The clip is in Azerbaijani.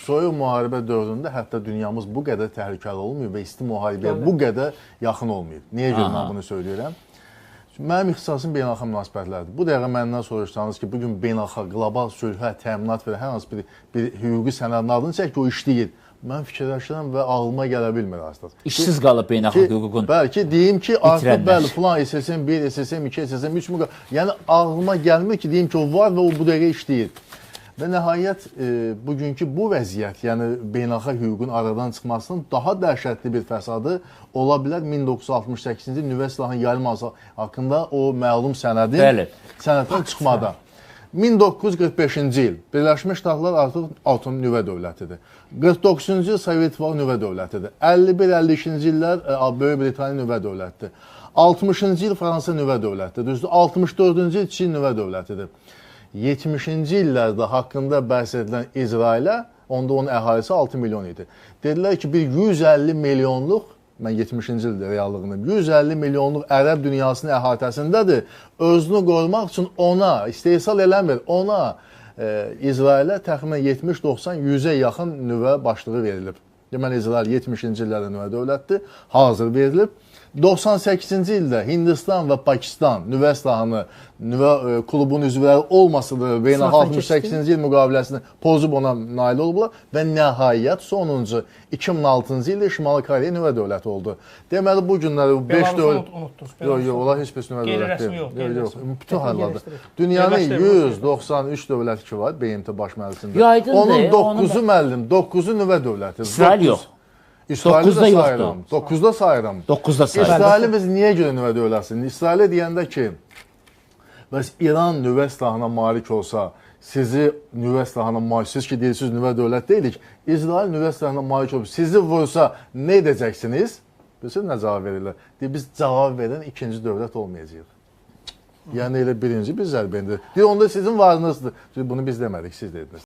soyuq müharibə dövründə hətta dünyamız bu qədər təhlükəli olmayıb və isti müharibəyə bu qədər yaxın olmayıb. Niyə görə mən bunu söyləyirəm? Çünki mənim ixtisasım beynəlxalq münasibətlərdir. Bu dəqiqə məndən soruşsanız ki, bugün beynəlxalq, qlobal sülhə təminat verən hər hansı bir hüquqi sənədin adını çək ki, o işləyir. Mən fikirləşirəm və ağlıma gələ bilmir aslında. İşsiz qalıb beynəlxalq hüququn. Bəlkə deyim ki, artıq bəli, falan SSM 1, SSM 2, SSM 3 yəni ağlıma gəlmir ki, deyim ki, o var və o bu dəqiqə işləyir. Və nəhayət bugünkü bu vəziyyət, yəni beynəlxalq hüququn aradan çıxmasının daha dəhşətli bir fəsadı ola bilər 1968-ci nüvə silahının yayılması haqqında o məlum sənədin sənəddən çıxmada. 1945-ci il Birləşmiş Ştatlar artıq atom nüvə dövlətidir. 49-cu il Sovet İttifaqı nüvə dövlətidir. 51-52-ci illər Böyük Britaniya nüvə dövlətidir. 60-cı il Fransa nüvə dövlətidir. Düzdür, 64-cü il Çin nüvə dövlətidir. 70-ci illərdə haqqında bəhs edilən İsrailə, onda onun əhalisi 6 milyon idi. Dedilər ki, bir 150 milyonluq, mən 70-ci ildə reallığını, 150 milyonluq ərəb dünyasının əhatəsindədir. Özünü qorumaq üçün ona, istehsal eləmir, ona İsrailə təxminən 70-90, 100-ə yaxın nüvə başlığı verilib. Deməli, İsrail 70-ci illərdə nüvə dövlətdir, hazır verilib. 98-ci ildə Hindistan və Pakistan nüvə silahını, nüvə klubunun üzvləri olmasıdır, beynəlxalq 68-ci il müqaviləsini pozub ona nail olublar və nəhayət sonuncu 2006-cı ildə Şimali Koreya nüvə dövləti oldu. Deməli, bu günləri 5 dövlət... Yox, onlar heç bir nüvə dövləti deyil. Yox, bütün hallarda. Dünyanın 193 dövləti ki var, BMT baş məclisində. Onun 9-u müəllim, 9-u nüvə dövləti. İsrail yox. İsraili də sayıram. 9-da sayıram. 9-da sayıram. İsraili biz niyə görə nüvə dövlətidir? İsraili deyəndə ki, bəs İran nüvə silahına malik olsa, sizi nüvə silahına malik, siz ki deyirsiniz nüvə dövlət deyilik, İsrail nüvə silahına malik olub, sizi vursa nə edəcəksiniz? Bilirsiniz nə cavab verirlər? Deyir, biz cavab verən ikinci dövlət olmayacaq. Yəni elə birinci biz zərbəndə. Deyir, onda sizin varınızdır. Bunu biz demədik, siz dediniz.